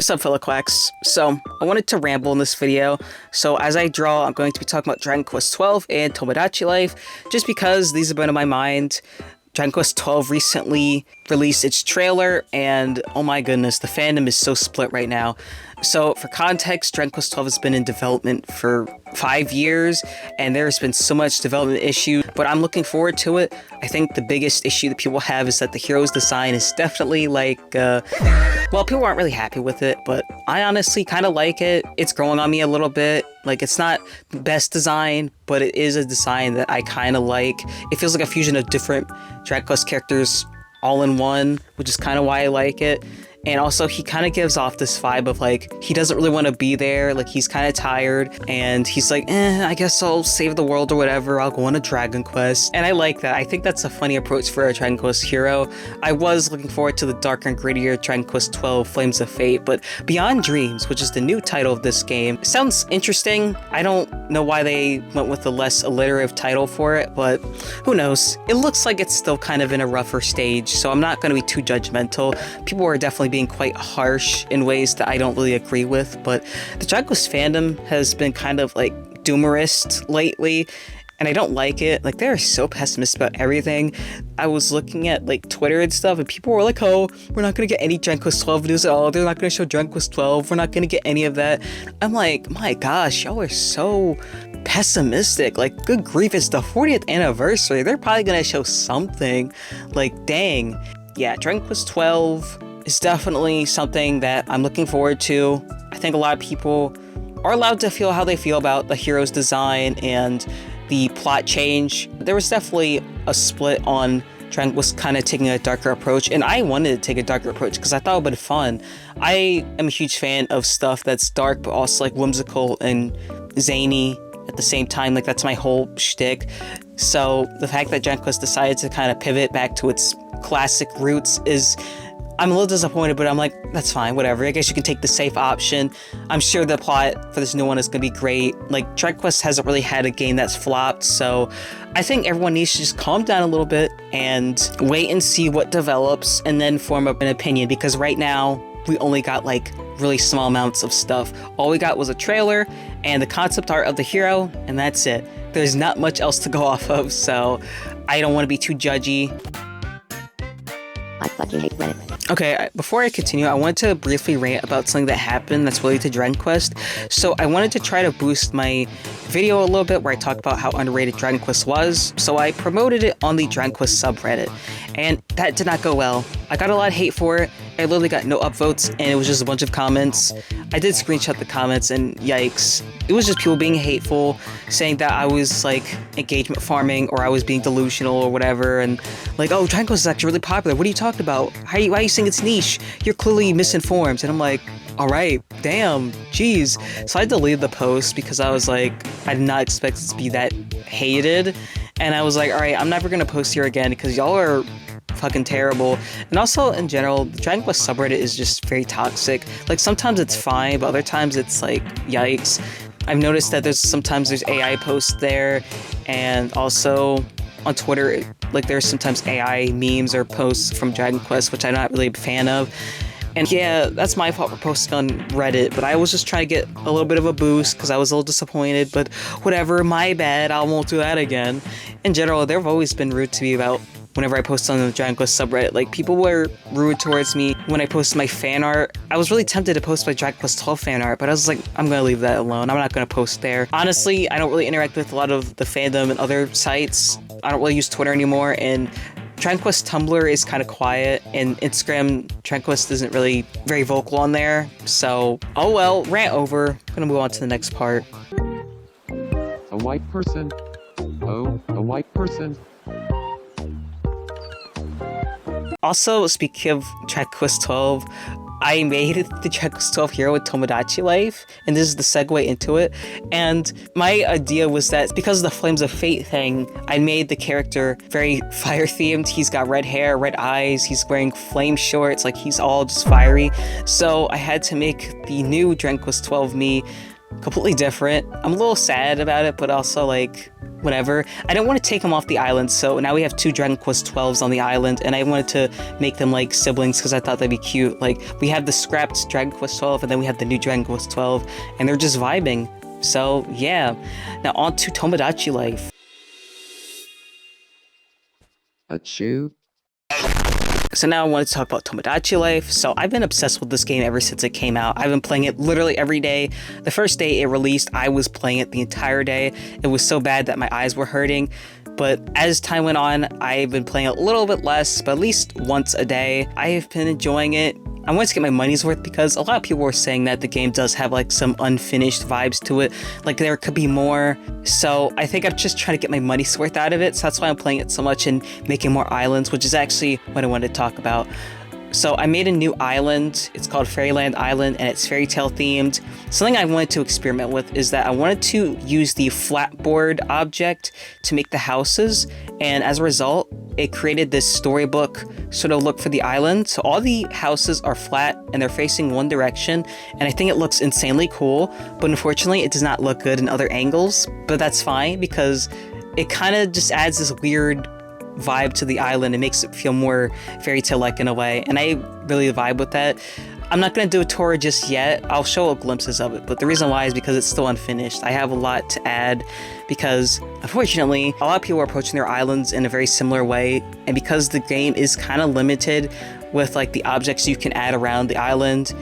What's up, fellow quacks? So, I wanted to ramble in this video. So, as I draw, I'm going to be talking about Dragon Quest XII and Tomodachi Life, just because these have been in my mind. Dragon Quest XII recently released its trailer, and oh my goodness, the fandom is so split right now. So, for context, Dragon Quest XII has been in development for 5 years, and there's been so much development issue, but I'm looking forward to it. I think the biggest issue that people have is that the hero's design is definitely like, well, people aren't really happy with it, but I honestly kind of like it. It's growing on me a little bit. Like, it's not the best design, but it is a design that I kind of like. It feels like a fusion of different Dragon Quest characters all in one, which is kind of why I like it. And also, he kind of gives off this vibe of, like, he doesn't really want to be there. Like, he's kind of tired. And he's like, I guess I'll save the world or whatever. I'll go on a Dragon Quest. And I like that. I think that's a funny approach for a Dragon Quest hero. I was looking forward to the darker and grittier Dragon Quest XII Flames of Fate. But Beyond Dreams, which is the new title of this game, sounds interesting. I don't know why they went with a less alliterative title for it, but who knows? It looks like it's still kind of in a rougher stage, so I'm not going to be too judgmental. People are definitely being quite harsh in ways that I don't really agree with, but the Dragon Quest fandom has been kind of like doomerist lately, and I don't like it. Like, they're so pessimistic about everything. I was looking at like Twitter and stuff, and people were like, oh, we're not gonna get any Dragon Quest XII news at all. They're not gonna show Dragon Quest XII. We're not gonna get any of that. I'm like, my gosh, y'all are so pessimistic. Like, good grief, it's the 40th anniversary. They're probably gonna show something. Like, dang. Yeah, Dragon Quest XII is definitely something that I'm looking forward to. I think a lot of people are allowed to feel how they feel about the hero's design and the plot change. There was definitely a split on Dragon Quest kind of taking a darker approach, and I wanted to take a darker approach because I thought it would be fun. I am a huge fan of stuff that's dark but also like whimsical and zany at the same time. Like, that's my whole shtick. So the fact that Dragon Quest decided to kind of pivot back to its classic roots is, I'm a little disappointed, but I'm like, that's fine, whatever. I guess you can take the safe option. I'm sure the plot for this new one is going to be great. Like, Dragon Quest hasn't really had a game that's flopped, so I think everyone needs to just calm down a little bit and wait and see what develops and then form up an opinion, because right now we only got like really small amounts of stuff. All we got was a trailer and the concept art of the hero, and that's it. There's not much else to go off of, so I don't want to be too judgy. I fucking hate Reddit. Okay, before I continue, I want to briefly rant about something that happened that's related to Dragon Quest. So I wanted to try to boost my video a little bit where I talk about how underrated Dragon Quest was, so I promoted it on the Dragon Quest subreddit, and that did not go well. I got a lot of hate for it. I literally got no upvotes, and it was just a bunch of comments. I did screenshot the comments, and yikes. It was just people being hateful, saying that I was like engagement farming, or I was being delusional or whatever, and like, oh, Dragon Quest is actually really popular. What are you talking about? Why are you saying it's niche? You're clearly misinformed. And I'm like, all right, damn, jeez. So I deleted the post because I was like, I did not expect it to be that hated. And I was like, all right, I'm never gonna post here again because y'all are fucking terrible. And also, in general, the Dragon Quest subreddit is just very toxic. Like, sometimes it's fine, but other times it's like, yikes. I've noticed that sometimes there's AI posts there, and also on Twitter, like, there's sometimes AI memes or posts from Dragon Quest, which I'm not really a fan of. And yeah, that's my fault for posting on Reddit, but I was just trying to get a little bit of a boost because I was a little disappointed, but whatever, my bad, I won't do that again. In general, they've always been rude to me about whenever I post on the Dragon Quest subreddit. Like, people were rude towards me when I posted my fan art. I was really tempted to post my Dragon Quest XII fan art, but I was like, I'm gonna leave that alone. I'm not gonna post there. Honestly, I don't really interact with a lot of the fandom and other sites. I don't really use Twitter anymore, and Dragon Quest Tumblr is kind of quiet, and Instagram, Dragon Quest isn't really very vocal on there. So, oh well, rant over. I'm gonna move on to the next part. A white person. Oh, a white person. Also, speaking of Dragon Quest XII, I made the Dragon Quest XII hero with Tomodachi Life, and this is the segue into it. And my idea was that because of the Flames of Fate thing, I made the character very fire themed. He's got red hair, red eyes, he's wearing flame shorts, like, he's all just fiery. So I had to make the new Dragon Quest XII me completely different. I'm a little sad about it, but also like, whatever. I didn't want to take them off the island, so now we have 2 Dragon Quest 12s on the island, and I wanted to make them like siblings because I thought that'd be cute. Like, we have the scrapped Dragon Quest 12, and then we have the new Dragon Quest 12, and they're just vibing. So yeah, now on to Tomodachi Life. Achoo. So now I want to talk about Tomodachi Life. So I've been obsessed with this game ever since it came out. I've been playing it literally every day. The first day it released, I was playing it the entire day. It was so bad that my eyes were hurting. But as time went on, I've been playing it a little bit less, but at least once a day. I have been enjoying it. I wanted to get my money's worth because a lot of people were saying that the game does have like some unfinished vibes to it. Like there could be more. So I think I'm just trying to get my money's worth out of it. So that's why I'm playing it so much and making more islands, which is actually what I wanted to talk about. So I made a new island. It's called Fairyland Island, and it's fairy tale themed. Something I wanted to experiment with is that I wanted to use the flatboard object to make the houses, and as a result, it created this storybook sort of look for the island. So all the houses are flat and they're facing one direction, and I think it looks insanely cool, but unfortunately it does not look good in other angles, but that's fine because it kind of just adds this weird vibe to the island. It makes it feel more fairy tale like in a way, and I really vibe with that. I'm not going to do a tour just yet. I'll show glimpses of it, but the reason why is because it's still unfinished. I have a lot to add because unfortunately a lot of people are approaching their islands in a very similar way, and because the game is kind of limited with like the objects you can add around the island,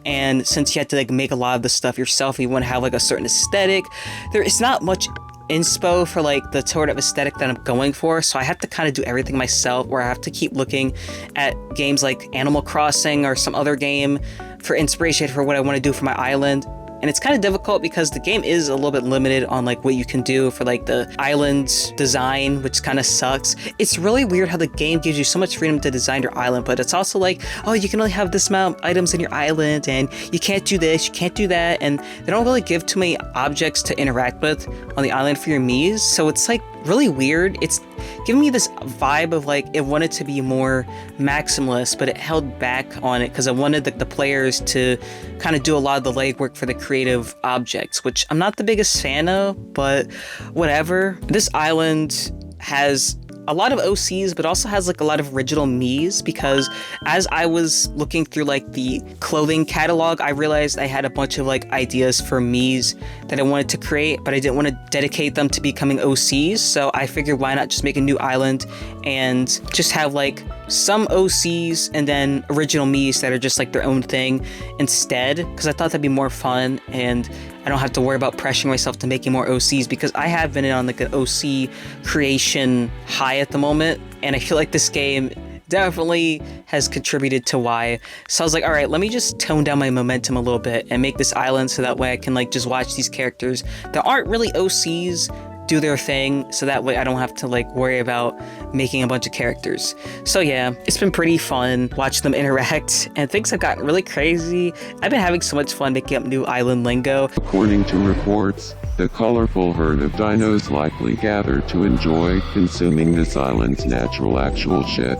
and since you have to like make a lot of the stuff yourself, you want to have like a certain aesthetic, there is not much inspo for like the sort of aesthetic that I'm going for, so I have to kind of do everything myself, or I have to keep looking at games like Animal Crossing or some other game for inspiration for what I want to do for my island. And it's kind of difficult because the game is a little bit limited on like what you can do for like the island design, which kind of sucks. It's really weird how the game gives you so much freedom to design your island, but it's also like, oh, you can only have this amount of items in your island, and you can't do this, you can't do that, and they don't really give too many objects to interact with on the island for your Miis, so it's like really weird. It's giving me this vibe of like it wanted to be more maximalist, but it held back on it because I wanted the players to kind of do a lot of the legwork for the creative objects, which I'm not the biggest fan of, but whatever. This island has a lot of OCs, but also has like a lot of original Miis, because as I was looking through like the clothing catalog, I realized I had a bunch of like ideas for Miis that I wanted to create, but I didn't want to dedicate them to becoming OCs. So I figured, why not just make a new island and just have like some OCs and then original Miis that are just like their own thing instead, because I thought that'd be more fun, and I don't have to worry about pressuring myself to making more OCs, because I have been on like an OC creation high at the moment, and I feel like this game definitely has contributed to why. So I was like, all right, let me just tone down my momentum a little bit and make this island so that way I can like just watch these characters that aren't really OCs do their thing, so that way I don't have to like worry about making a bunch of characters. So yeah, it's been pretty fun watching them interact, and things have gotten really crazy. I've been having so much fun making up new island lingo. According to reports, the colorful herd of dinos likely gathered to enjoy consuming this island's natural actual shit.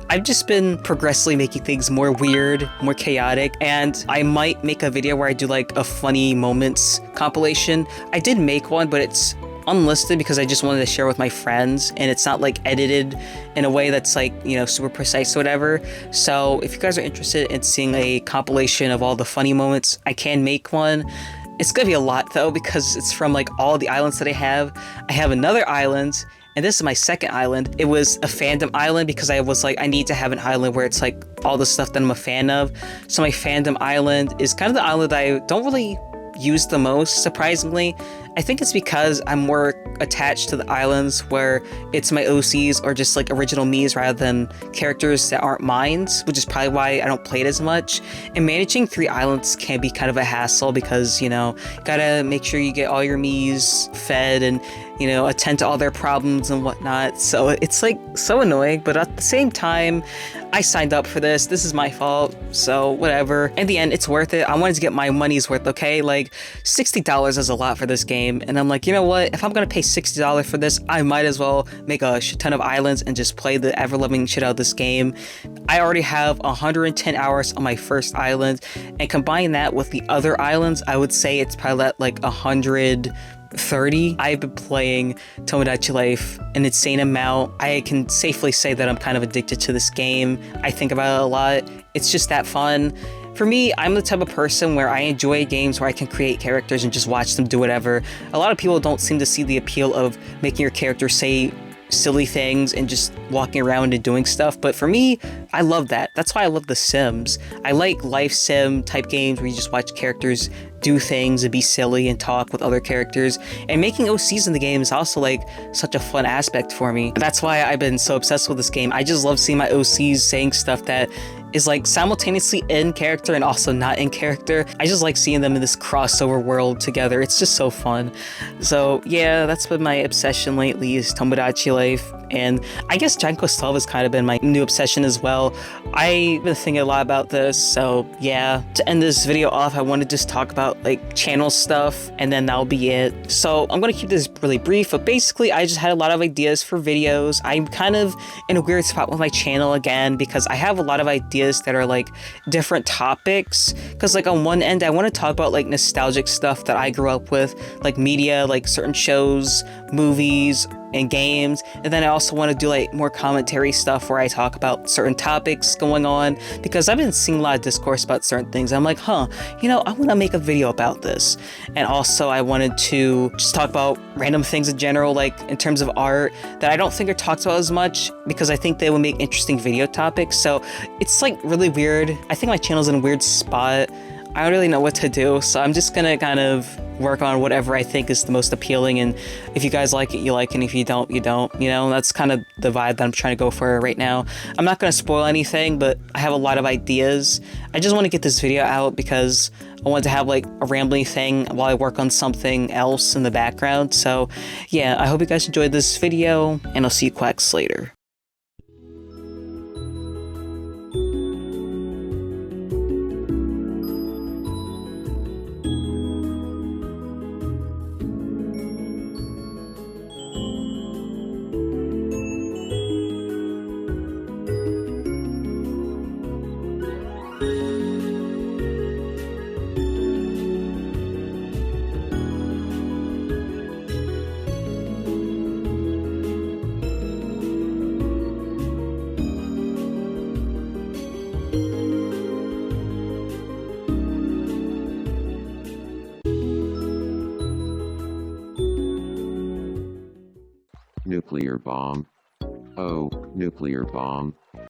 I've just been progressively making things more weird, more chaotic, and I might make a video where I do like a funny moments compilation. I did make one, but it's unlisted because I just wanted to share with my friends, and it's not like edited in a way that's like, you know, super precise or whatever. So if you guys are interested in seeing a compilation of all the funny moments, I can make one. It's gonna be a lot though, because it's from like all the islands that I have. I have another island, and this is my second island. It was a fandom island because I was like, I need to have an island where it's like all the stuff that I'm a fan of. So my fandom island is kind of the island that I don't really use the most, surprisingly. I think it's because I'm more attached to the islands where it's my OCs or just like original Miis rather than characters that aren't mine, which is probably why I don't play it as much. And managing 3 islands can be kind of a hassle because, you know, gotta make sure you get all your Miis fed and, you know, attend to all their problems and whatnot. So it's like so annoying, but at the same time, I signed up for this. This is my fault, so whatever. In the end, it's worth it. I wanted to get my money's worth, okay? Like, $60 is a lot for this game, and I'm like, you know what? If I'm gonna pay $60 for this, I might as well make a shit ton of islands and just play the ever-loving shit out of this game. I already have 110 hours on my first island, and combine that with the other islands, I would say it's probably at like 100 30, I've been playing Tomodachi Life an insane amount. I can safely say that I'm kind of addicted to this game. I think about it a lot. It's just that fun. For me, I'm the type of person where I enjoy games where I can create characters and just watch them do whatever. A lot of people don't seem to see the appeal of making your character say silly things and just walking around and doing stuff, but for me, I love that. That's why I love The Sims. I like life sim type games where you just watch characters do things and be silly and talk with other characters, and making OCs in the game is also like such a fun aspect for me. That's why I've been so obsessed with this game. I just love seeing my OCs saying stuff that is like simultaneously in character and also not in character. I just like seeing them in this crossover world together. It's just so fun. So yeah, that's been my obsession lately, is Tomodachi Life. And I guess Dragon Quest 12 has kind of been my new obsession as well. I've been thinking a lot about this, so yeah. To end this video off, I want to just talk about like channel stuff, and then that'll be it. So I'm going to keep this really brief, but basically I just had a lot of ideas for videos. I'm kind of in a weird spot with my channel again, because I have a lot of ideas that are like different topics. Because like on one end, I want to talk about like nostalgic stuff that I grew up with, like media, like certain shows, movies, and games. And then I also want to do like more commentary stuff where I talk about certain topics going on, because I've been seeing a lot of discourse about certain things. I'm like, you know, I want to make a video about this. And also I wanted to just talk about random things in general, like in terms of art that I don't think are talked about as much, because I think they would make interesting video topics. So it's like really weird. I think my channel's in a weird spot. I don't really know what to do, so I'm just gonna kind of work on whatever I think is the most appealing, and if you guys like it, you like it, and if you don't, you don't. You know, that's kind of the vibe that I'm trying to go for right now. I'm not gonna spoil anything, but I have a lot of ideas. I just want to get this video out because I want to have like a rambling thing while I work on something else in the background. So yeah, I hope you guys enjoyed this video, and I'll see you quacks later. Nuclear bomb. Oh, nuclear bomb.